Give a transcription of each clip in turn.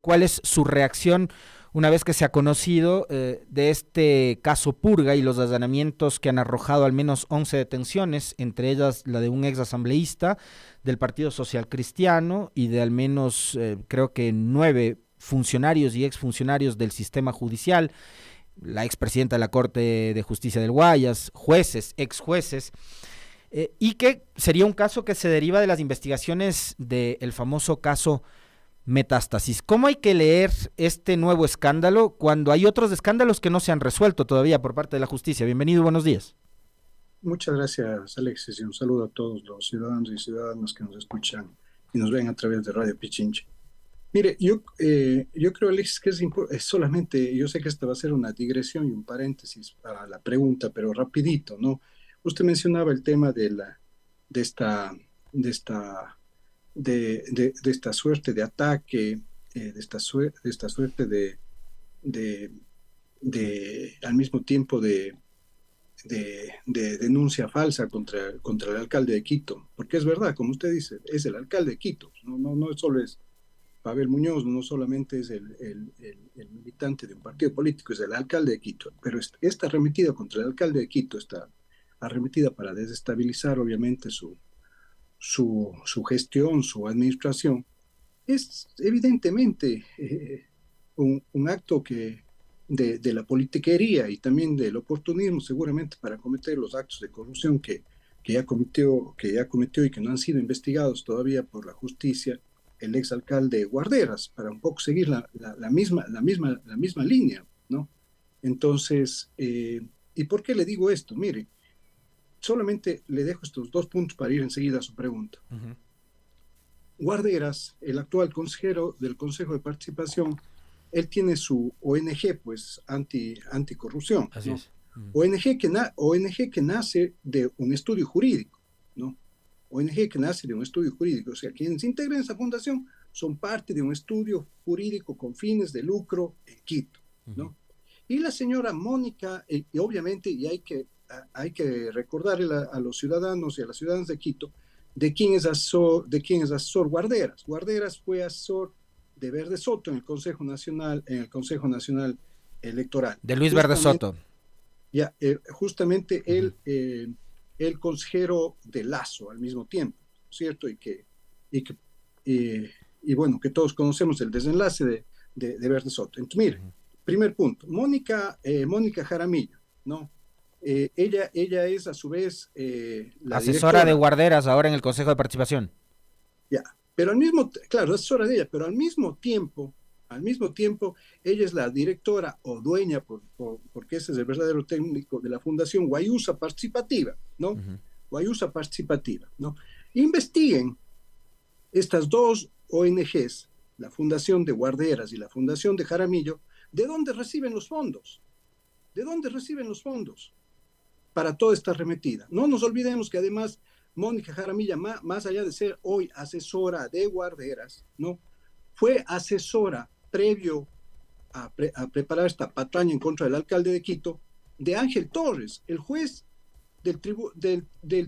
¿Cuál es su reacción una vez que se ha conocido de este caso Purga y los allanamientos que han arrojado al menos 11 detenciones, entre ellas la de un ex asambleísta del Partido Social Cristiano y de al menos creo que 9 funcionarios y exfuncionarios del sistema judicial, la expresidenta de la Corte de Justicia del Guayas, jueces, ex jueces, y que sería un caso que se deriva de las investigaciones del famoso caso Metástasis? ¿Cómo hay que leer este nuevo escándalo cuando hay otros escándalos que no se han resuelto todavía por parte de la justicia? Bienvenido, buenos días. Muchas gracias, Alexis, y un saludo a todos los ciudadanos y ciudadanas que nos escuchan y nos ven a través de Radio Pichinche. Mire, yo creo, Alexis, que es solamente, yo sé que esta va a ser una digresión y un paréntesis para la pregunta, pero rapidito, ¿no? Usted mencionaba el tema de esta, de esta, de esta suerte de ataque, de esta suerte de, al mismo tiempo de denuncia falsa contra el alcalde de Quito, porque es verdad, como usted dice, es el alcalde de Quito, no solo es Pavel Muñoz, no solamente es el militante de un partido político, es el alcalde de Quito, pero esta arremetida contra el alcalde de Quito, esta arremetida para desestabilizar obviamente su gestión, su administración, es evidentemente un acto de la politiquería y también del oportunismo seguramente para cometer los actos de corrupción que ya cometió y que no han sido investigados todavía por la justicia el exalcalde Guarderas, para un poco seguir la misma línea, ¿no? Entonces, ¿y por qué le digo esto? Mire, solamente le dejo estos dos puntos para ir enseguida a su pregunta. Uh-huh. Guarderas, el actual consejero del Consejo de Participación, él tiene su ONG, pues, anticorrupción, Así ¿no? es. ONG que nace de un estudio jurídico, ¿no? ONG que nace de un estudio jurídico, o sea, quienes integran esa fundación son parte de un estudio jurídico con fines de lucro en Quito, ¿no? Uh-huh. Y la señora Mónica, y obviamente, y hay que recordarle a los ciudadanos y a las ciudadanas de Quito, de quién es asesor Guarderas. Guarderas fue asesor de Verde Soto en el Consejo Nacional Electoral. De Luis Verde Soto. Ya, justamente uh-huh. El consejero de Lazo al mismo tiempo, ¿cierto? Y bueno, que todos conocemos el desenlace de Verde Soto. Entonces, mire, uh-huh. Primer punto, Mónica Jaramillo, ¿no? Ella es a su vez la asesora de Guarderas ahora en el Consejo de Participación. Ya, pero claro, asesora de ella, pero al mismo tiempo, ella es la directora o dueña, porque ese es el verdadero técnico de la Fundación Guayusa Participativa, ¿no? Uh-huh. Guayusa Participativa, ¿no? Investiguen estas dos ONGs, la Fundación de Guarderas y la Fundación de Jaramillo, ¿de dónde reciben los fondos? ¿De dónde reciben los fondos para toda esta arremetida? No nos olvidemos que además Mónica Jaramillo, más allá de ser hoy asesora de Guarderas, ¿no? Fue asesora previo a preparar esta patraña en contra del alcalde de Quito, de Ángel Torres, el juez del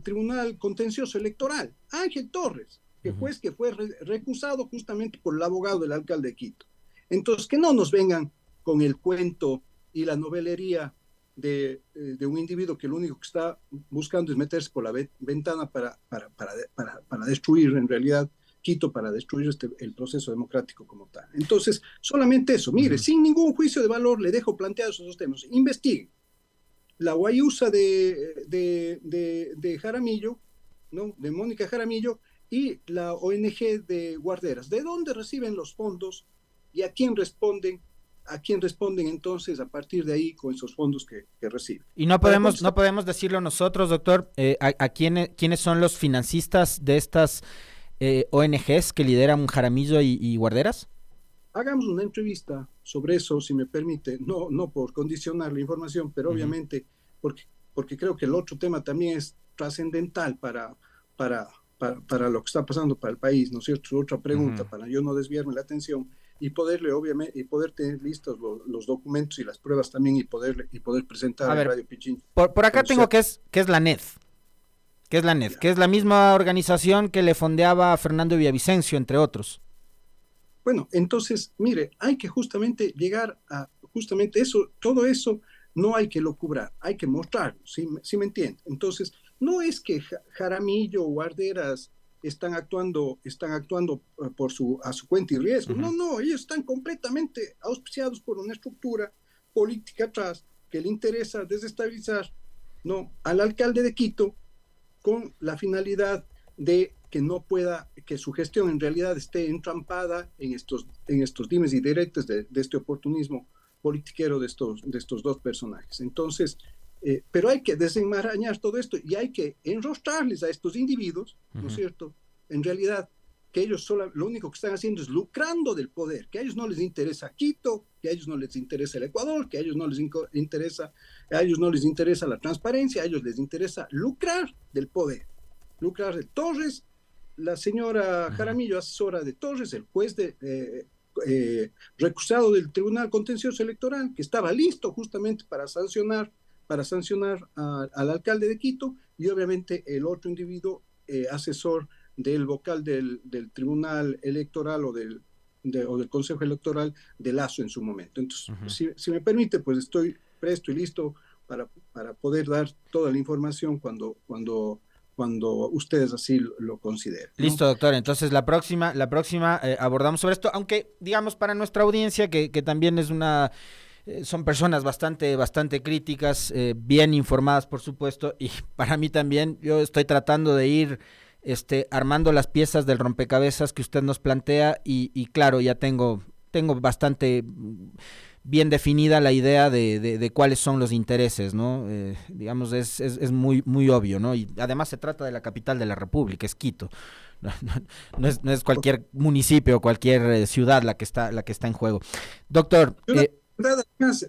Tribunal Contencioso Electoral. Ángel Torres, que juez que fue recusado justamente por el abogado del alcalde de Quito. Entonces, que no nos vengan con el cuento y la novelería de un individuo que lo único que está buscando es meterse por la ventana para destruir en realidad Quito, para destruir el proceso democrático como tal. Entonces, solamente eso. Mire, uh-huh. Sin ningún juicio de valor le dejo planteados esos temas. Investiguen. La Guayusa de Jaramillo, ¿no? De Mónica Jaramillo, y la ONG de Guarderas. ¿De dónde reciben los fondos y a quién responden? ¿A quién responden entonces a partir de ahí con esos fondos que reciben? Y no podemos decirlo nosotros, doctor, quiénes son los financistas de estas ONGs que lideran Jaramillo y Guarderas. Hagamos una entrevista sobre eso, si me permite, no por condicionar la información, pero uh-huh. Obviamente porque creo que el otro tema también es trascendental para lo que está pasando para el país, ¿no es cierto? Otra pregunta, uh-huh. Para yo no desviarme la atención y poder tener listos los documentos y las pruebas también y poder presentar en Radio Pichinche. Por acá tengo que es la NED, que es la misma organización que le fondeaba a Fernando Villavicencio, entre otros. Bueno, entonces, mire, hay que justamente llegar a, justamente eso, todo eso no hay que locubrar, hay que mostrarlo, ¿sí me entiende? Entonces, no es que Jaramillo o Guarderas están actuando a su cuenta y riesgo. Uh-huh. No, ellos están completamente auspiciados por una estructura política atrás que le interesa desestabilizar, ¿no?, al alcalde de Quito con la finalidad de que no pueda, que su gestión en realidad esté entrampada en estos dimes y diretes de este oportunismo politiquero de estos dos personajes. Entonces, pero hay que desenmarañar todo esto y hay que enrostrarles a estos individuos, ¿no es cierto? En realidad, que ellos lo único que están haciendo es lucrando del poder, que a ellos no les interesa Quito, que a ellos no les interesa el Ecuador, que a ellos no les interesa la transparencia, a ellos les interesa lucrar del poder, lucrar de Torres. La señora Jaramillo, asesora de Torres, el juez recusado del Tribunal Contencioso Electoral, que estaba listo justamente para sancionar al alcalde de Quito, y obviamente el otro individuo, asesor del vocal del Tribunal Electoral o del Consejo Electoral de Lazo en su momento. Entonces, si me permite, pues estoy presto y listo para poder dar toda la información cuando ustedes así lo consideren, ¿no? Listo, doctor. Entonces la próxima abordamos sobre esto, aunque digamos para nuestra audiencia que también es son personas bastante críticas, bien informadas por supuesto, y para mí también yo estoy tratando de ir armando las piezas del rompecabezas que usted nos plantea y claro, ya tengo bastante bien definida la idea de cuáles son los intereses, ¿no? Digamos, es muy obvio, ¿no? Y además se trata de la capital de la República, es Quito. No es cualquier municipio o cualquier ciudad la que está en juego. Doctor.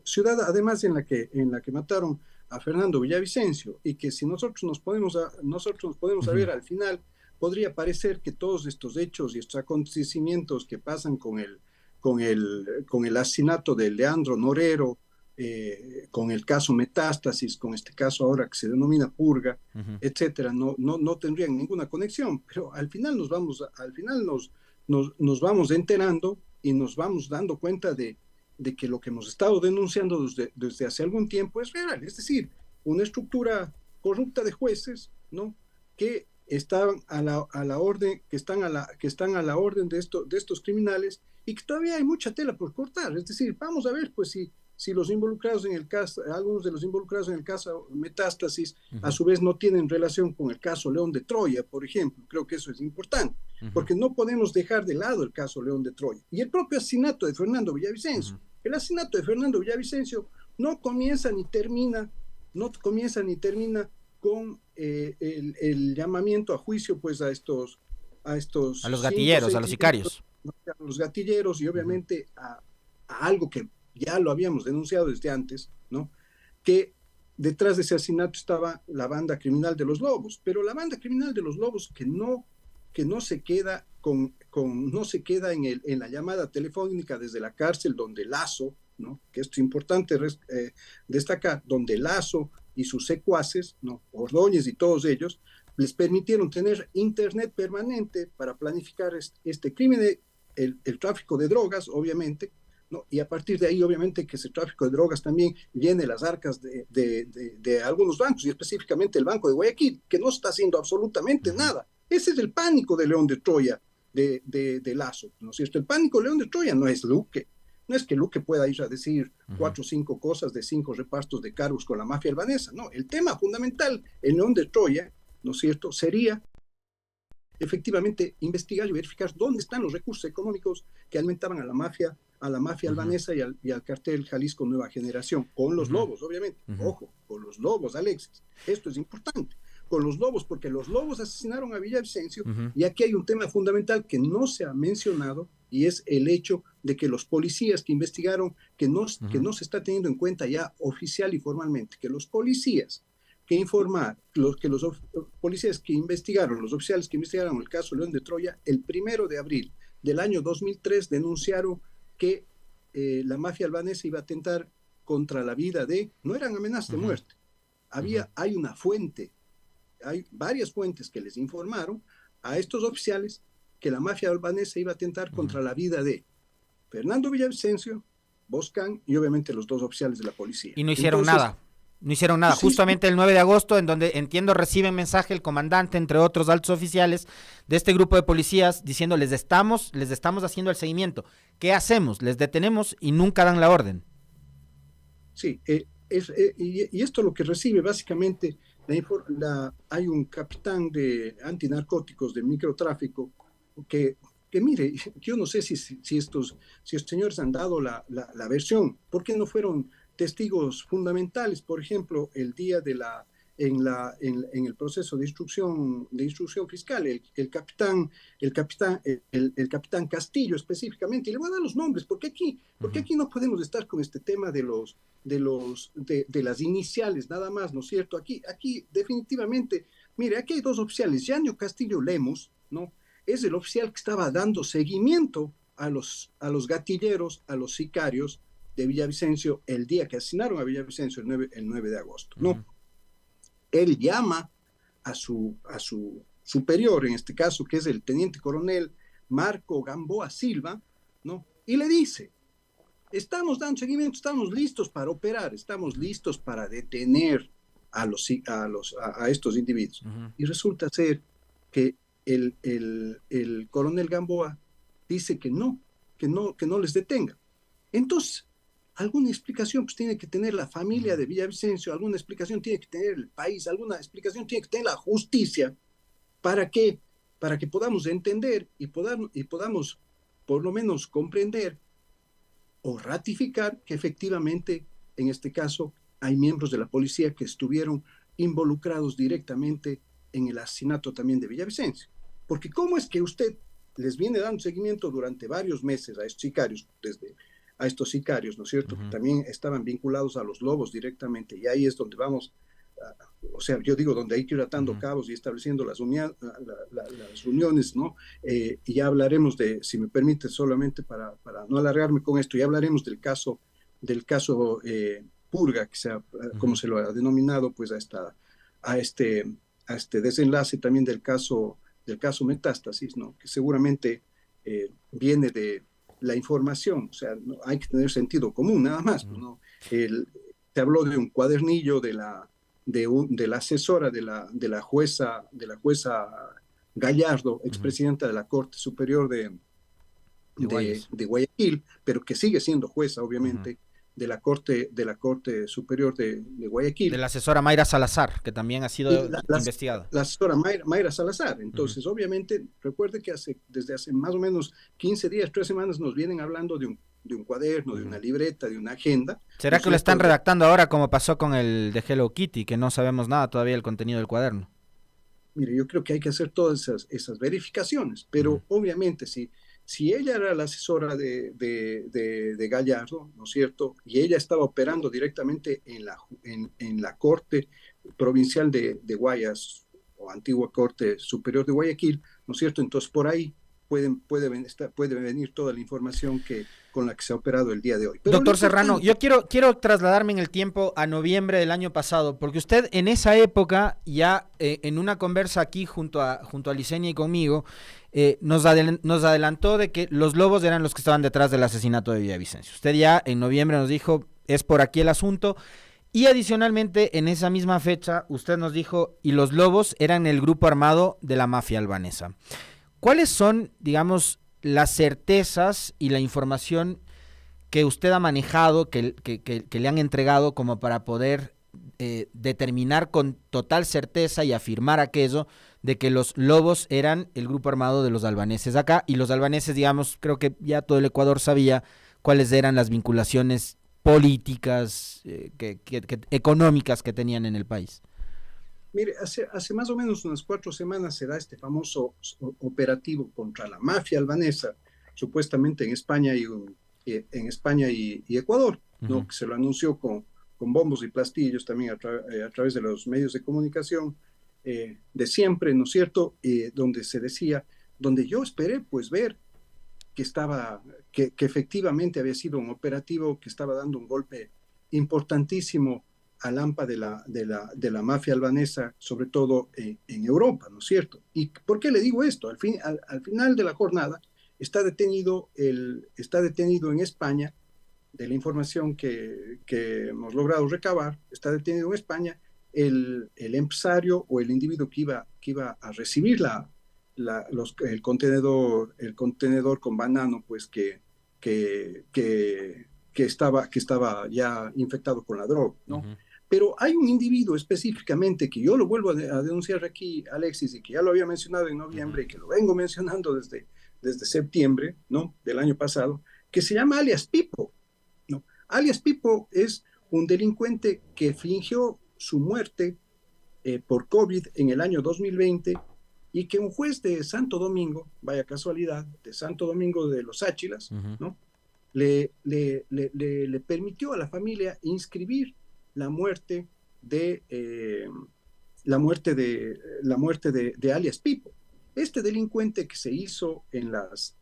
Ciudad además en la que mataron a Fernando Villavicencio, y que si nosotros nos podemos ver al final, podría parecer que todos estos hechos y estos acontecimientos que pasan con el asesinato de Leandro Norero, con el caso Metástasis, con este caso ahora que se denomina Purga, etcétera, no tendrían ninguna conexión, pero al final nos vamos enterando y nos vamos dando cuenta de que lo que hemos estado denunciando desde hace algún tiempo es real, es decir, una estructura corrupta de jueces, ¿no?, que están a la orden, que están a la orden de estos criminales, y que todavía hay mucha tela por cortar. Es decir, vamos a ver pues si los involucrados en el caso, algunos de los involucrados en el caso Metástasis, a su vez no tienen relación con el caso León de Troya, por ejemplo. Creo que eso es importante, porque no podemos dejar de lado el caso León de Troya. Y el propio asesinato de Fernando Villavicencio. El asesinato de Fernando Villavicencio no comienza ni termina con el llamamiento a juicio pues a los gatilleros, a los sicarios, a los gatilleros, y obviamente a algo que ya lo habíamos denunciado desde antes, ¿no?, que detrás de ese asesinato estaba la banda criminal de los Lobos, pero la banda criminal de los Lobos que no se queda en la llamada telefónica desde la cárcel donde Lazo, ¿no?, que esto es importante destacar, donde Lazo y sus secuaces, ¿no?, Ordóñez y todos ellos, les permitieron tener internet permanente para planificar este crimen, el tráfico de drogas, obviamente, ¿no?, y a partir de ahí, obviamente, que ese tráfico de drogas también llene las arcas de algunos bancos, y específicamente el Banco de Guayaquil, que no está haciendo absolutamente nada. Ese es el pánico de León de Troya, de Lazo, ¿no es cierto? El pánico de León de Troya no es Luque. No es que Luque pueda ir a decir 4 o 5 cosas de 5 repartos de cargos con la mafia albanesa. No, el tema fundamental en León de Troya, ¿no es cierto?, sería efectivamente investigar y verificar dónde están los recursos económicos que alimentaban a la mafia albanesa y al cartel Jalisco Nueva Generación, con los Lobos, obviamente. Ojo, con los Lobos, Alexis. Esto es importante. Con los Lobos, porque los Lobos asesinaron a Villavicencio, y aquí hay un tema fundamental que no se ha mencionado, y es el hecho de que los policías que investigaron, que no se está teniendo en cuenta ya oficial y formalmente, que los policías que los policías que investigaron, los oficiales que investigaron el caso León de Troya, el 1 de abril del año 2003 denunciaron que la mafia albanesa iba a atentar contra la vida no eran amenazas de muerte. Hay una fuente, hay varias fuentes que les informaron a estos oficiales que la mafia albanesa iba a atentar contra la vida Fernando Villavicencio, Boscan y obviamente los dos oficiales de la policía. Y no hicieron nada. No hicieron nada. Sí, Justamente el 9 de agosto, en donde entiendo recibe mensaje el comandante, entre otros altos oficiales de este grupo de policías, diciendo les estamos haciendo el seguimiento. ¿Qué hacemos? Les detenemos y nunca dan la orden. sí, y esto lo que recibe básicamente, hay un capitán de antinarcóticos de microtráfico que mire, yo no sé si estos señores han dado la versión, ¿por qué no fueron testigos fundamentales? Por ejemplo, el día en el proceso de instrucción fiscal, el capitán Castillo específicamente, y le voy a dar los nombres, porque aquí no podemos estar con este tema de las iniciales nada más, ¿no es cierto? Aquí definitivamente, mire, aquí hay dos oficiales, Yanio Castillo Lemos, ¿no? Es el oficial que estaba dando seguimiento a los gatilleros, a los sicarios de Villavicencio el día que asesinaron a Villavicencio, el 9 de agosto, ¿no? Él llama a su superior, en este caso, que es el teniente coronel Marco Gamboa Silva, ¿no? Y le dice, estamos dando seguimiento, estamos listos para operar, estamos listos para detener a estos individuos. Y resulta ser que el coronel Gamboa dice que no les detenga. Entonces, alguna explicación pues tiene que tener la familia de Villavicencio, alguna explicación tiene que tener el país, alguna explicación tiene que tener la justicia. ¿Para qué? Para que podamos entender y podamos por lo menos comprender o ratificar que efectivamente, en este caso, hay miembros de la policía que estuvieron involucrados directamente en el asesinato también de Villavicencio. Porque ¿cómo es que usted les viene dando seguimiento durante varios meses a estos sicarios, ¿no es cierto? Que también estaban vinculados a los lobos directamente, y ahí es donde vamos, o sea, yo digo, donde hay que ir atando cabos y estableciendo las uniones, ¿no? Y ya hablaremos si me permite, solamente para no alargarme con esto, ya hablaremos del caso Purga, como se lo ha denominado, pues a este desenlace también del caso Metástasis, ¿no? Que seguramente viene de la información, o sea, no, hay que tener sentido común nada más, ¿no? Se habló de un cuadernillo de la asesora de la jueza Gallardo, expresidenta de la Corte Superior de Guayaquil, pero que sigue siendo jueza, obviamente, de la Corte Superior de Guayaquil. De la asesora Mayra Salazar, que también ha sido investigada. La asesora Mayra Salazar. Entonces, obviamente, recuerde que desde hace más o menos 15 días, 3 semanas, nos vienen hablando de un cuaderno, de una libreta, de una agenda. ¿Será que lo están redactando ahora como pasó con el de Hello Kitty, que no sabemos nada todavía del contenido del cuaderno? Mire, yo creo que hay que hacer todas esas verificaciones, pero obviamente si ella era la asesora de Gallardo, ¿no es cierto? Y ella estaba operando directamente en la Corte Provincial de Guayas, o antigua Corte Superior de Guayaquil, ¿no es cierto? Entonces por ahí puede venir toda la información con la que se ha operado el día de hoy. Pero doctor Serrano, yo quiero trasladarme en el tiempo a noviembre del año pasado, porque usted en esa época, ya en una conversa aquí junto a Licenia y conmigo, nos adelantó de que los lobos eran los que estaban detrás del asesinato de Villavicencio. Usted ya en noviembre nos dijo, es por aquí el asunto, y adicionalmente en esa misma fecha usted nos dijo, y los lobos eran el grupo armado de la mafia albanesa. ¿Cuáles son, digamos, las certezas y la información que usted ha manejado, que le han entregado como para poder determinar con total certeza y afirmar aquello de que los lobos eran el grupo armado de los albaneses acá? Y los albaneses, digamos, creo que ya todo el Ecuador sabía cuáles eran las vinculaciones políticas, económicas que tenían en el país. Mire, hace más o menos unas 4 semanas se da este famoso operativo contra la mafia albanesa, supuestamente en España y Ecuador, ¿no? Que se lo anunció con bombos y platillos también a través de los medios de comunicación de siempre, ¿no es cierto? Donde yo esperé pues ver que efectivamente había sido un operativo que estaba dando un golpe importantísimo al AMPA de la mafia albanesa, sobre todo en Europa, ¿no es cierto? ¿Y por qué le digo esto? Al final de la jornada, está detenido en España, de la información que hemos logrado recabar, está detenido en España el empresario o el individuo que iba a recibir el contenedor con banano, pues que, que estaba ya infectado con la droga, ¿no? Uh-huh. Pero hay un individuo específicamente que yo lo vuelvo a denunciar aquí, Alexis, y que ya lo había mencionado en noviembre y que lo vengo mencionando desde septiembre, ¿no?, del año pasado, que se llama alias Pipo, ¿no? Alias Pipo es un delincuente que fingió su muerte por COVID en el año 2020 y que un juez de Santo Domingo, vaya casualidad, de Santo Domingo de los Áchilas, Uh-huh. ¿no?, le permitió a la familia inscribir la muerte de alias Pipo. Este delincuente que se hizo en las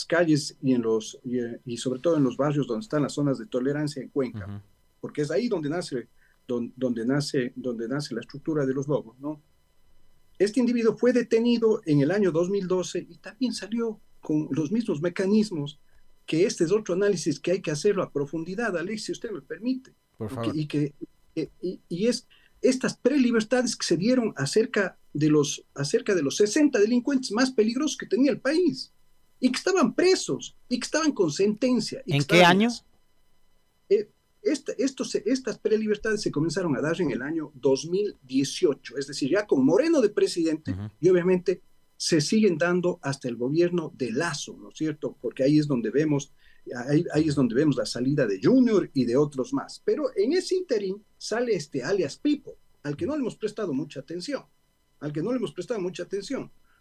calles y sobre todo en los barrios donde están las zonas de tolerancia en Cuenca, Uh-huh. porque es ahí donde nace la estructura de los lobos, ¿no? Este individuo fue detenido en el año 2012 y también salió con los mismos mecanismos, que este es otro análisis que hay que hacerlo a profundidad, Alex, si usted me permite. Por favor. Y es estas prelibertades que se dieron acerca de los 60 delincuentes más peligrosos que tenía el país, y que estaban presos, y que estaban con sentencia. ¿En qué año? Estas prelibertades se comenzaron a dar en el año 2018, es decir, ya con Moreno de presidente, Uh-huh. y obviamente se siguen dando hasta el gobierno de Lazo, ¿no es cierto? Porque ahí es donde vemos la salida de Junior y de otros más. Pero en ese interín sale este alias Pipo, al que no le hemos prestado mucha atención,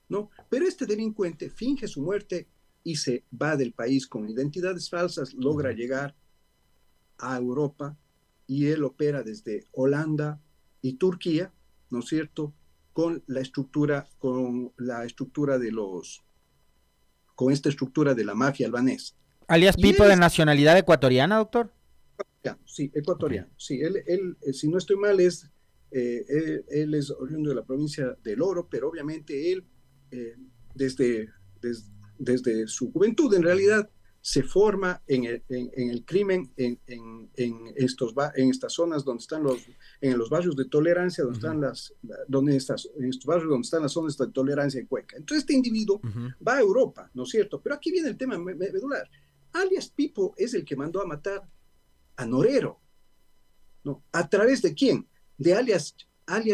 ¿no? Pero este delincuente finge su muerte y se va del país con identidades falsas, logra Uh-huh. llegar a Europa, y él opera desde Holanda y Turquía, ¿no es cierto?, con esta estructura de la mafia albanesa. ¿Alias Y Pipo él de nacionalidad ecuatoriana, doctor? sí, ecuatoriano. Okay. Sí, él, si no estoy mal, él es oriundo de la provincia del Oro, pero obviamente él, desde, des, desde su juventud, en realidad, se forma en el crimen en estas zonas donde están en los barrios de tolerancia, donde Uh-huh. están en estos barrios donde están las zonas de tolerancia en Cuenca. Entonces este individuo Uh-huh. va a Europa, ¿no es cierto? Pero aquí viene el tema medular. Alias Pipo es el que mandó a matar a Norero, ¿no? ¿A través de quién? De alias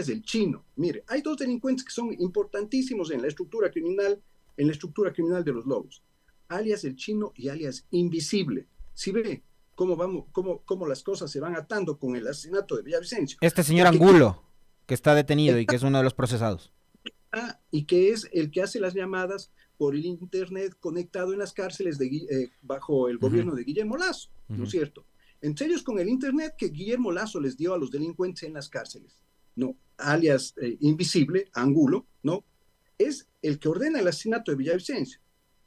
el Chino. Mire, hay dos delincuentes que son importantísimos en la estructura criminal de los lobos: alias el Chino y alias Invisible. ¿Sí ve cómo las cosas se van atando con el asesinato de Villavicencio? Este señor Porque Angulo, que está detenido y que es uno de los procesados. y que es el que hace las llamadas por el internet conectado en las cárceles bajo el gobierno de Guillermo Lazo, ¿no es cierto? Entre ellos con el internet que Guillermo Lazo les dio a los delincuentes en las cárceles, ¿no? Alias Invisible, Angulo, ¿no? Es el que ordena el asesinato de Villavicencio.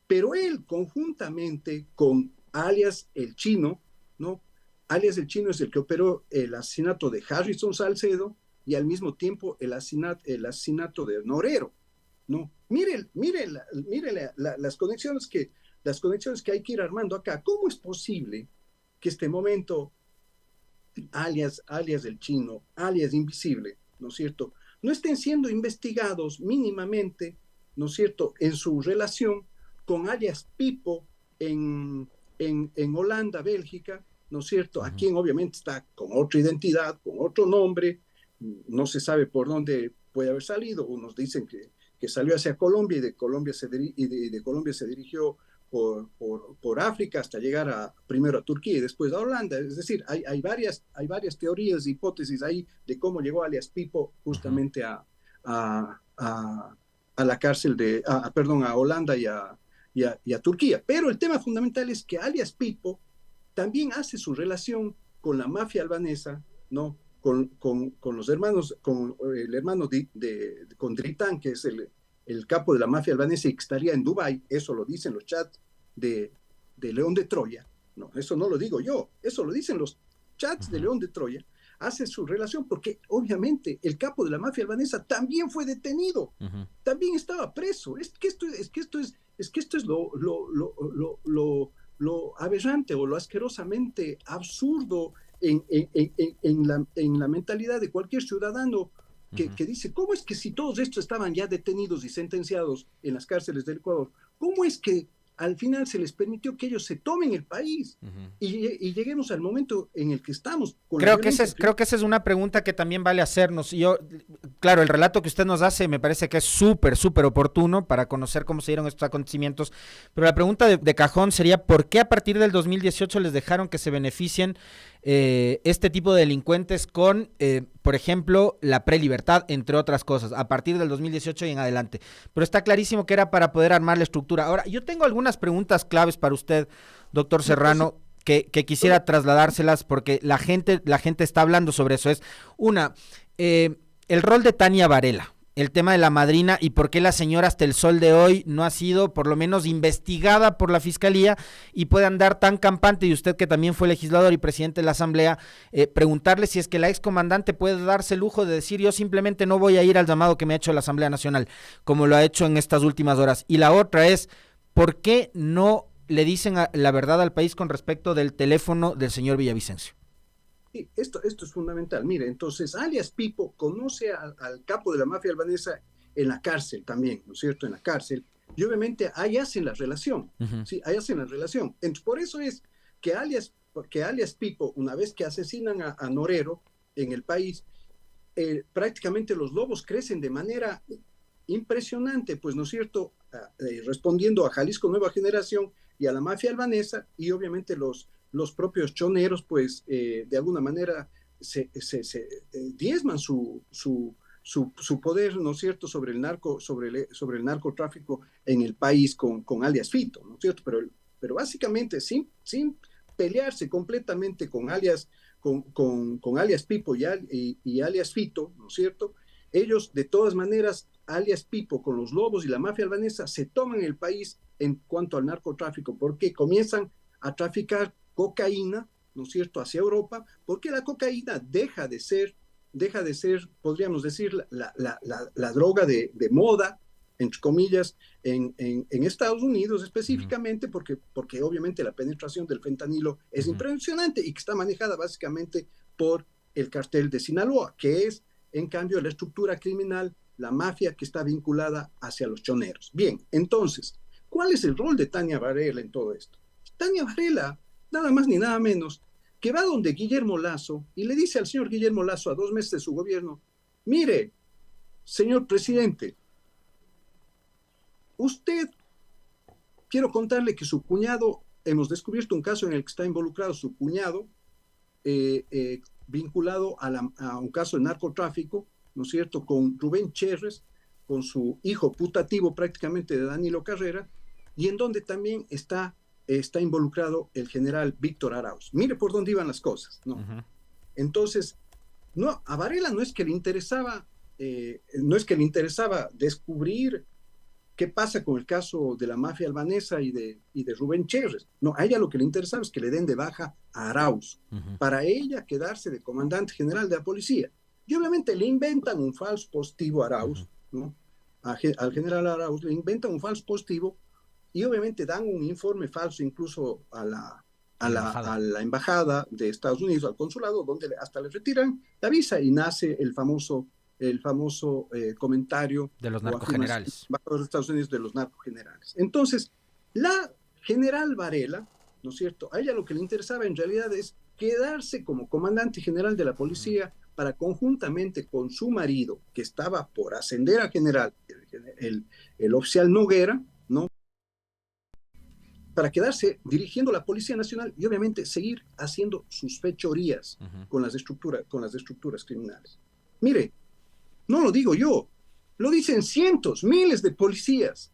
Pero él, conjuntamente con alias el Chino, ¿no? Alias el Chino es el que operó el asesinato de Harrison Salcedo y al mismo tiempo el asesinato de Norero, ¿no? Mire las conexiones que hay que ir armando acá. ¿Cómo es posible que este momento alias el Chino, alias Invisible, ¿no es cierto?, no estén siendo investigados mínimamente, ¿no es cierto?, en su relación con alias Pipo en Holanda, Bélgica, ¿no es cierto?, a quien obviamente está con otra identidad, con otro nombre, no se sabe por dónde puede haber salido. Unos dicen que salió hacia Colombia y de Colombia se dirigió por África hasta llegar primero a Turquía y después a Holanda. Es decir, hay varias teorías, hipótesis ahí de cómo llegó alias Pipo justamente a la cárcel a Holanda y a Turquía. Pero el tema fundamental es que alias Pipo también hace su relación con la mafia albanesa, ¿no?, con los hermanos, con el hermano con Dritan, que es el capo de la mafia albanesa y que estaría en Dubái. Eso lo dicen los chats de León de Troya. No, eso no lo digo yo, eso lo dicen los chats de León de Troya. Hace su relación porque obviamente el capo de la mafia albanesa también fue detenido, también estaba preso. Es que esto Es que esto es lo aberrante o lo asquerosamente absurdo en la mentalidad de cualquier ciudadano que dice, ¿cómo es que si todos estos estaban ya detenidos y sentenciados en las cárceles del Ecuador, cómo es que al final se les permitió que ellos se tomen el país y lleguemos al momento en el que estamos? Creo que esa es una pregunta que también vale hacernos. Claro, el relato que usted nos hace me parece que es súper, súper oportuno para conocer cómo se dieron estos acontecimientos, pero la pregunta de cajón sería, ¿por qué a partir del 2018 les dejaron que se beneficien este tipo de delincuentes con, por ejemplo, la prelibertad, entre otras cosas, a partir del 2018 y en adelante? Pero está clarísimo que era para poder armar la estructura. Ahora, yo tengo algunas preguntas claves para usted, doctor Serrano, que quisiera trasladárselas porque la gente está hablando sobre eso. Es una, el rol de Tania Varela, el tema de la madrina y por qué la señora hasta el sol de hoy no ha sido por lo menos investigada por la fiscalía y puede andar tan campante, y usted que también fue legislador y presidente de la asamblea, preguntarle si es que la excomandante puede darse el lujo de decir yo simplemente no voy a ir al llamado que me ha hecho la Asamblea Nacional, como lo ha hecho en estas últimas horas. Y la otra es, ¿por qué no le dicen la verdad al país con respecto del teléfono del señor Villavicencio? Sí, esto es fundamental. Mire, entonces, alias Pipo conoce al capo de la mafia albanesa en la cárcel también, ¿no es cierto? En la cárcel. Y obviamente ahí hacen la relación, ¿sí? Ahí hacen la relación. Entonces, por eso es que alias Pipo, una vez que asesinan a Norero en el país, prácticamente los lobos crecen de manera impresionante, pues, ¿no es cierto? Respondiendo a Jalisco Nueva Generación y a la mafia albanesa, y obviamente los propios choneros, pues, de alguna manera se diezman su poder, ¿no es cierto?, sobre el narcotráfico en el país con alias Fito, ¿no es cierto? Pero básicamente sin pelearse completamente con alias Pipo y alias Fito, ¿no es cierto? Ellos, de todas maneras, alias Pipo con los lobos y la mafia albanesa, se toman el país en cuanto al narcotráfico, porque comienzan a traficar cocaína, ¿no es cierto?, hacia Europa, porque la cocaína deja de ser, podríamos decir, la droga de moda, entre comillas, en Estados Unidos específicamente, porque obviamente la penetración del fentanilo es impresionante y que está manejada básicamente por el cartel de Sinaloa, que es, en cambio, la estructura criminal, la mafia que está vinculada hacia los choneros. Bien, entonces, ¿cuál es el rol de Tania Varela en todo esto? Tania Varela, nada más ni nada menos, que va donde Guillermo Lasso y le dice al señor Guillermo Lasso a 2 meses de su gobierno, mire, señor presidente, usted, quiero contarle que su cuñado, hemos descubierto un caso en el que está involucrado su cuñado, vinculado a un caso de narcotráfico, ¿no es cierto?, con Rubén Cherres, con su hijo putativo prácticamente de Danilo Carrera, y en donde también está involucrado el general Víctor Arauz. Mire por dónde iban las cosas, ¿no? Entonces, no, a Varela no es que le interesaba descubrir qué pasa con el caso de la mafia albanesa y de Rubén Cherres. No, a ella lo que le interesaba es que le den de baja a Arauz, para ella quedarse de comandante general de la policía. Y obviamente le inventan un falso positivo a Arauz, ¿no? Al general Arauz le inventan un falso positivo y obviamente dan un informe falso incluso a la embajada de Estados Unidos, al consulado, donde hasta le retiran la visa y nace el famoso comentario de los narcogenerales. De los Estados Unidos de los narcogenerales. Entonces, la general Varela, ¿no es cierto? A ella lo que le interesaba en realidad es quedarse como comandante general de la policía para conjuntamente con su marido, que estaba por ascender a general, el oficial Noguera, ¿no?, para quedarse dirigiendo la Policía Nacional y obviamente seguir haciendo sus fechorías con las estructuras criminales. Mire, no lo digo yo, lo dicen cientos, miles de policías,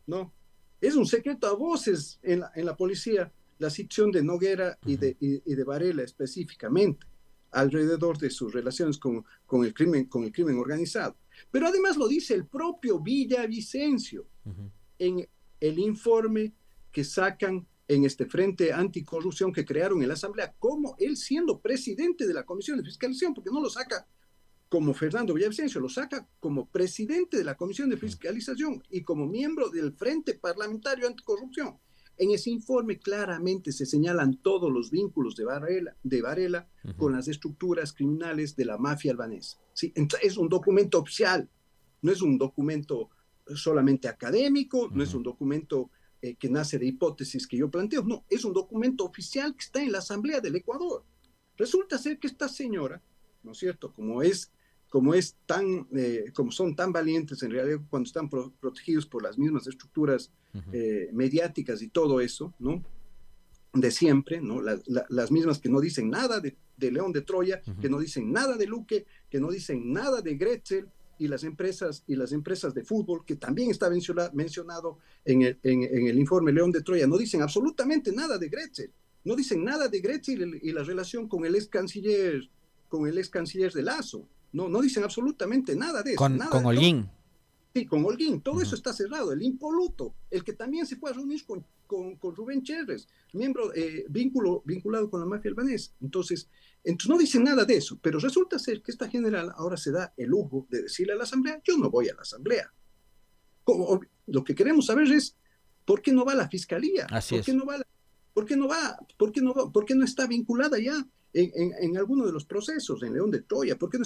¿no? Es un secreto a voces en la policía la situación de Noguera y de Varela específicamente, alrededor de sus relaciones con el crimen organizado. Pero además lo dice el propio Villavicencio en el informe que sacan en este Frente Anticorrupción que crearon en la Asamblea, como él siendo presidente de la Comisión de Fiscalización, porque no lo saca como Fernando Villavicencio, lo saca como presidente de la Comisión de Fiscalización y como miembro del Frente Parlamentario Anticorrupción. En ese informe claramente se señalan todos los vínculos de Varela con las estructuras criminales de la mafia albanesa. ¿Sí? Entonces, es un documento oficial, no es un documento solamente académico, no es un documento que nace de hipótesis que yo planteo, no, es un documento oficial que está en la Asamblea del Ecuador. Resulta ser que esta señora, ¿no es cierto?, como son tan valientes en realidad cuando están protegidos por las mismas estructuras mediáticas y todo eso, ¿no? De siempre, ¿no? Las mismas que no dicen nada de León de Troya, que no dicen nada de Luque, que no dicen nada de Gretzel, y las empresas de fútbol, que también está mencionado en el informe León de Troya, no dicen absolutamente nada de Gretzel, no dicen nada de Gretzel y la relación con el ex canciller de Lazo. No dicen absolutamente nada de eso. Nada con Holguín. Sí, con Holguín. Todo eso está cerrado. El impoluto, el que también se fue a reunir con Rubén Cherres, miembro vinculado con la mafia albanesa. Entonces no dicen nada de eso. Pero resulta ser que esta general ahora se da el lujo de decirle a la Asamblea, yo no voy a la Asamblea. Lo que queremos saber es, ¿por qué no va la Fiscalía? Así es. ¿Por qué no está vinculada ya en alguno de los procesos, en León de Troya? ¿Por qué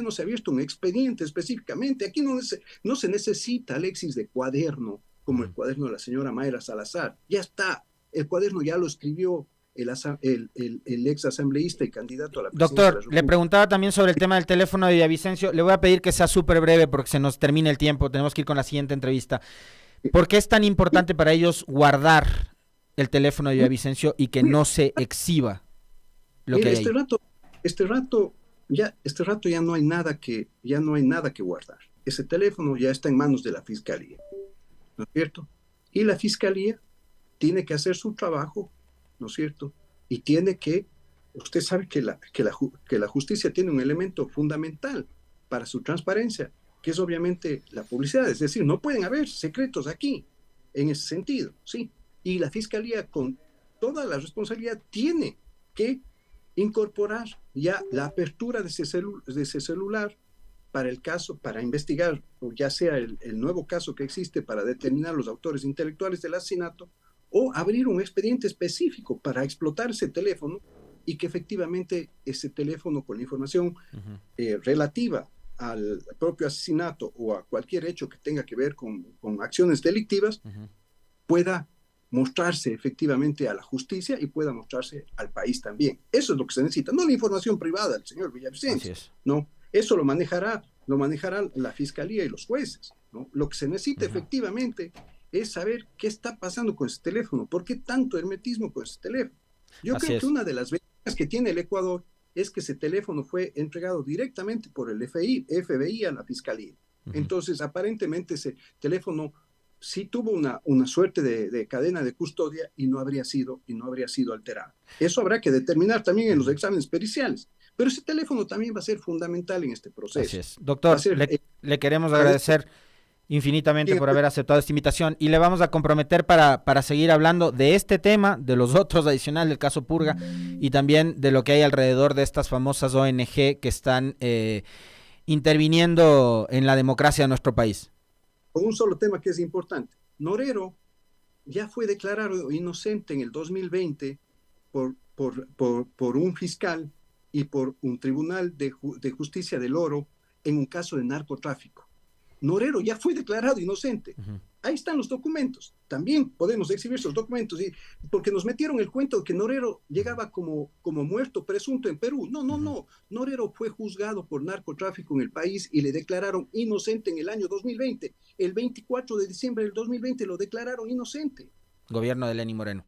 no se ha abierto un expediente específicamente? Aquí no se necesita, Alexis, de cuaderno, como el cuaderno de la señora Mayra Salazar. Ya está, el cuaderno ya lo escribió el ex asambleísta y candidato a la presidencia. Doctor, le preguntaba también sobre el tema del teléfono de Villavicencio. Le voy a pedir que sea súper breve porque se nos termina el tiempo, tenemos que ir con la siguiente entrevista. ¿Por qué es tan importante para ellos guardar el teléfono de Villavicencio y que no se exhiba lo que hay ahí? Este rato ya no hay nada que guardar. Ese teléfono ya está en manos de la Fiscalía, ¿no es cierto? Y la Fiscalía tiene que hacer su trabajo, ¿no es cierto? Y usted sabe que la justicia tiene un elemento fundamental para su transparencia, que es obviamente la publicidad. Es decir, no pueden haber secretos aquí, en ese sentido, ¿sí? Y la Fiscalía, con toda la responsabilidad, tiene que incorporar ya la apertura de ese celular para el caso, para investigar, o ya sea el nuevo caso que existe para determinar los autores intelectuales del asesinato, o abrir un expediente específico para explotar ese teléfono y que efectivamente ese teléfono con la información relativa al propio asesinato o a cualquier hecho que tenga que ver con acciones delictivas pueda mostrarse efectivamente a la justicia y pueda mostrarse al país también. Eso es lo que se necesita, no la información privada del señor Villavicencio. No, eso lo manejará la Fiscalía y los jueces, ¿no? Lo que se necesita efectivamente es saber qué está pasando con ese teléfono, por qué tanto hermetismo con ese teléfono. Yo creo que una de las ventajas que tiene el Ecuador es que ese teléfono fue entregado directamente por el FBI a la Fiscalía. Entonces, aparentemente ese teléfono sí tuvo una suerte de cadena de custodia y no habría sido alterado. Eso habrá que determinar también en los exámenes periciales. Pero ese teléfono también va a ser fundamental en este proceso. Así es. Doctor, le queremos agradecer infinitamente por haber aceptado esta invitación y le vamos a comprometer para seguir hablando de este tema, de los otros adicionales del caso Purga y también de lo que hay alrededor de estas famosas ONG que están interviniendo en la democracia de nuestro país. Con un solo tema que es importante. Norero ya fue declarado inocente en el 2020 por un fiscal y por un tribunal de justicia del Oro en un caso de narcotráfico. Norero ya fue declarado inocente. Ahí están los documentos. También podemos exhibir esos documentos, porque nos metieron el cuento de que Norero llegaba como muerto presunto en Perú. No. Norero fue juzgado por narcotráfico en el país y le declararon inocente en el año 2020. El 24 de diciembre del 2020 lo declararon inocente. Gobierno de Lenín Moreno.